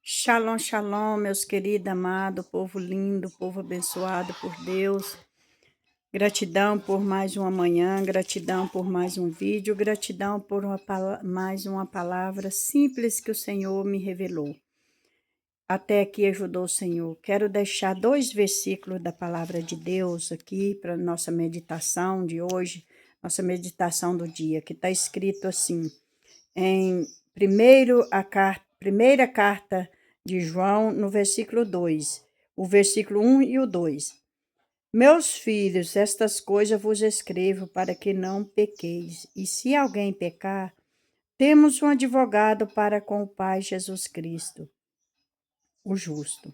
Shalom, shalom, meus queridos, amados, povo lindo, povo abençoado por Deus. Gratidão por mais uma manhã, gratidão por mais um vídeo, gratidão por mais uma palavra simples que o Senhor me revelou. Até aqui ajudou o Senhor. Quero deixar 2 versículos da palavra de Deus aqui para nossa meditação de hoje, nossa meditação do dia, que está escrito assim, em primeira carta de João, no versículo 2, o versículo 1 e o 2. Meus filhos, estas coisas vos escrevo para que não pequeis. E se alguém pecar, temos um advogado para com o Pai, Jesus Cristo, o justo.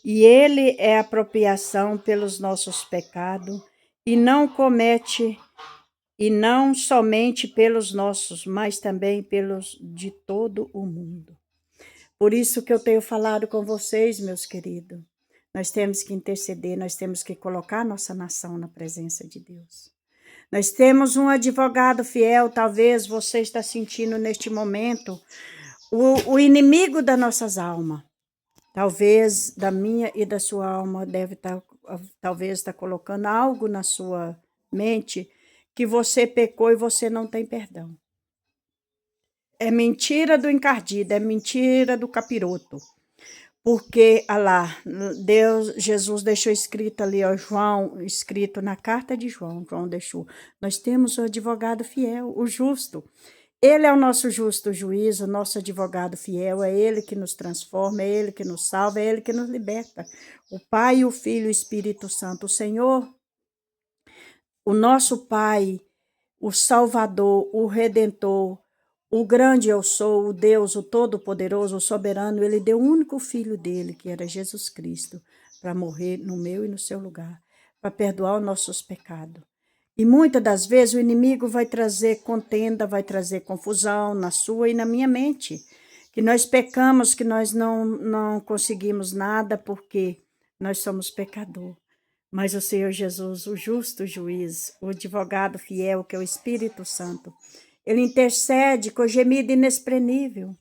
E ele é a apropriação pelos nossos pecados, e não somente pelos nossos, mas também pelos de todo o mundo. Por isso que eu tenho falado com vocês, meus queridos. Nós temos que interceder, nós temos que colocar nossa nação na presença de Deus. Nós temos um advogado fiel, talvez você está sentindo neste momento, o inimigo das nossas almas. Talvez da minha e da sua alma talvez está colocando algo na sua mente que você pecou e você não tem perdão. É mentira do encardido, é mentira do capiroto. Porque, Jesus deixou escrito ali, João, escrito na carta de João deixou. Nós temos o advogado fiel, o justo. Ele é o nosso justo juiz, o nosso advogado fiel, é ele que nos transforma, é ele que nos salva, é ele que nos liberta. O Pai, o Filho e o Espírito Santo. O Senhor, o nosso Pai, o Salvador, o Redentor, o grande eu sou, o Deus, o Todo-Poderoso, o Soberano, ele deu o único filho dele, que era Jesus Cristo, para morrer no meu e no seu lugar, para perdoar os nossos pecados. E muitas das vezes o inimigo vai trazer contenda, vai trazer confusão na sua e na minha mente, que nós pecamos, que nós não conseguimos nada porque nós somos pecadores. Mas o Senhor Jesus, o justo juiz, o advogado fiel, que é o Espírito Santo, ele intercede com gemido inexprimível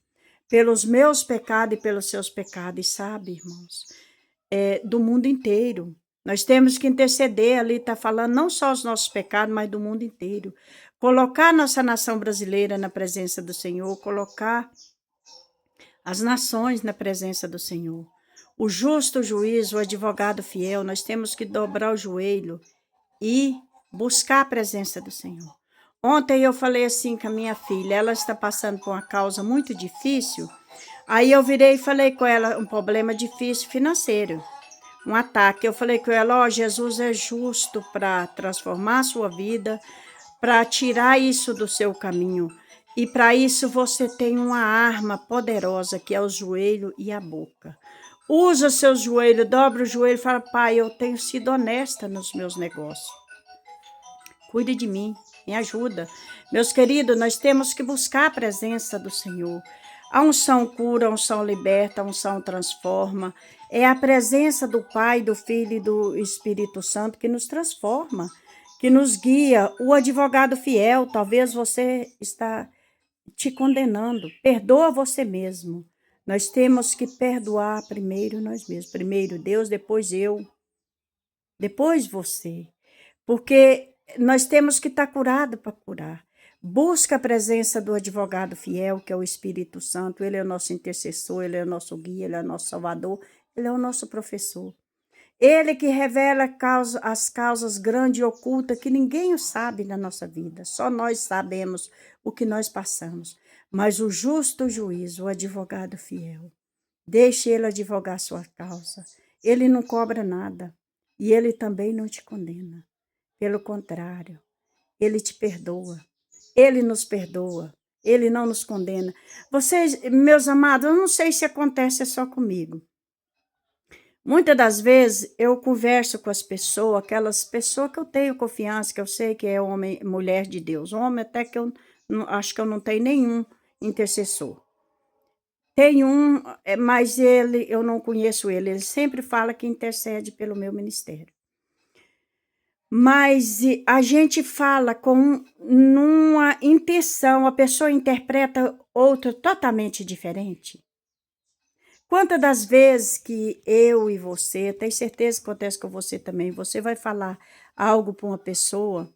pelos meus pecados e pelos seus pecados, e sabe, irmãos, do mundo inteiro. Nós temos que interceder, ali está falando não só os nossos pecados, mas do mundo inteiro. Colocar nossa nação brasileira na presença do Senhor, colocar as nações na presença do Senhor. O justo juiz, o advogado fiel, nós temos que dobrar o joelho e buscar a presença do Senhor. Ontem eu falei assim com a minha filha, ela está passando por uma causa muito difícil, aí eu virei e falei com ela um problema difícil financeiro, um ataque. Eu falei com ela, Jesus é justo para transformar a sua vida, para tirar isso do seu caminho. E para isso você tem uma arma poderosa, que é o joelho e a boca. Usa o seu joelho, dobra o joelho e fala, Pai, eu tenho sido honesta nos meus negócios. Cuide de mim, me ajuda. Meus queridos, nós temos que buscar a presença do Senhor. A unção cura, a unção liberta, a unção transforma. É a presença do Pai, do Filho e do Espírito Santo que nos transforma, que nos guia. O advogado fiel, talvez você está te condenando. Perdoa você mesmo. Nós temos que perdoar primeiro nós mesmos. Primeiro Deus, depois eu, depois você. Porque nós temos que estar curado para curar. Busca a presença do advogado fiel, que é o Espírito Santo. Ele é o nosso intercessor, ele é o nosso guia, ele é o nosso salvador, ele é o nosso professor. Ele que revela as causas grandes e ocultas que ninguém sabe na nossa vida. Só nós sabemos o que nós passamos. Mas o justo juiz, o advogado fiel, deixe ele advogar sua causa. Ele não cobra nada e ele também não te condena. Pelo contrário, ele te perdoa. Ele nos perdoa. Ele não nos condena. Vocês, meus amados, eu não sei se acontece só comigo. Muitas das vezes eu converso com as pessoas, aquelas pessoas que eu tenho confiança, que eu sei que é homem, mulher de Deus. Homem até que eu acho que eu não tenho nenhum intercessor. Tem um, mas eu não conheço ele. Ele sempre fala que intercede pelo meu ministério. Mas a gente fala numa intenção, a pessoa interpreta outra totalmente diferente. Quantas das vezes que eu e você, tenho certeza que acontece com você também, você vai falar algo para uma pessoa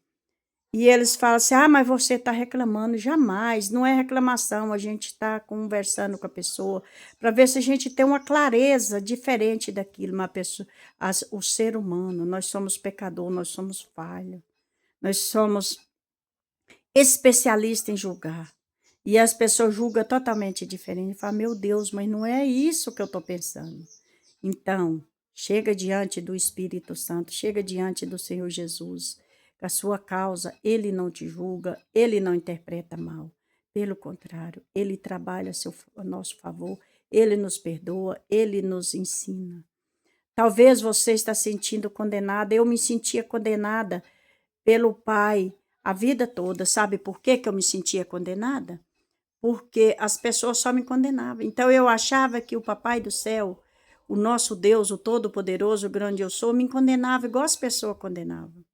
e eles falam assim: "Ah, mas você está reclamando". Jamais, não é reclamação, a gente está conversando com a pessoa para ver se a gente tem uma clareza diferente daquilo, uma pessoa o ser humano, nós somos pecador, nós somos falho, nós somos especialista em julgar. E as pessoas julgam totalmente diferente, fala: "Meu Deus, mas não é isso que eu estou pensando". Então, chega diante do Espírito Santo, chega diante do Senhor Jesus, com a sua causa, ele não te julga, ele não interpreta mal. Pelo contrário, ele trabalha a nosso favor, ele nos perdoa, ele nos ensina. Talvez você está sentindo condenada, eu me sentia condenada pelo pai a vida toda. Sabe por que que eu me sentia condenada? Porque as pessoas só me condenavam. Então eu achava que o papai do céu, o nosso Deus, o todo-poderoso, o grande eu sou, me condenava igual as pessoas condenavam.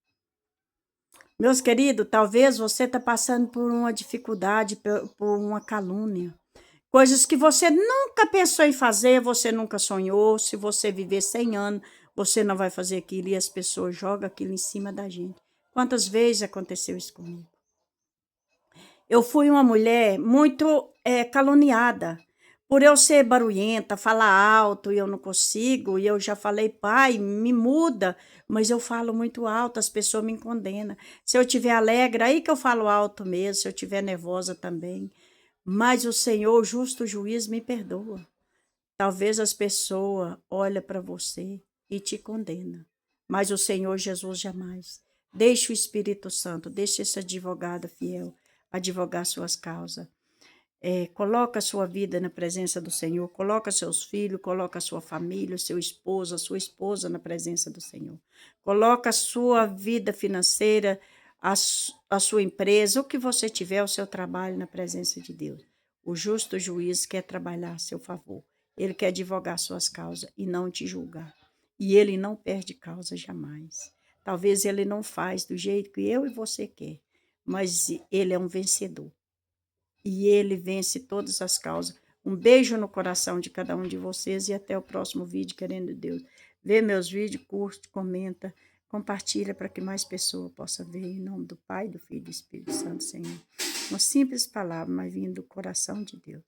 Meus queridos, talvez você está passando por uma dificuldade, por uma calúnia. Coisas que você nunca pensou em fazer, você nunca sonhou. Se você viver 100 anos, você não vai fazer aquilo e as pessoas jogam aquilo em cima da gente. Quantas vezes aconteceu isso comigo? Eu fui uma mulher muito, caluniada, por eu ser barulhenta, falar alto e eu não consigo, e eu já falei: "Pai, me muda", mas eu falo muito alto, as pessoas me condenam. Se eu estiver alegre, aí que eu falo alto mesmo, se eu estiver nervosa também. Mas o Senhor, o justo juiz, me perdoa. Talvez as pessoas olhem para você e te condena, mas o Senhor Jesus jamais. Deixe o Espírito Santo, deixe esse advogado fiel advogar suas causas. Coloca a sua vida na presença do Senhor, coloca seus filhos, coloca a sua família, o seu esposo, a sua esposa na presença do Senhor. Coloca a sua vida financeira, a sua empresa, o que você tiver, o seu trabalho na presença de Deus. O justo juiz quer trabalhar a seu favor. Ele quer advogar suas causas e não te julgar. E ele não perde causa jamais. Talvez ele não faz do jeito que eu e você quer, mas ele é um vencedor e ele vence todas as causas. Um beijo no coração de cada um de vocês e até o próximo vídeo, querendo Deus. Vê meus vídeos, curte, comenta, compartilha para que mais pessoas possam ver. Em nome do Pai, do Filho e do Espírito Santo, Senhor. Uma simples palavra, mas vindo do coração de Deus.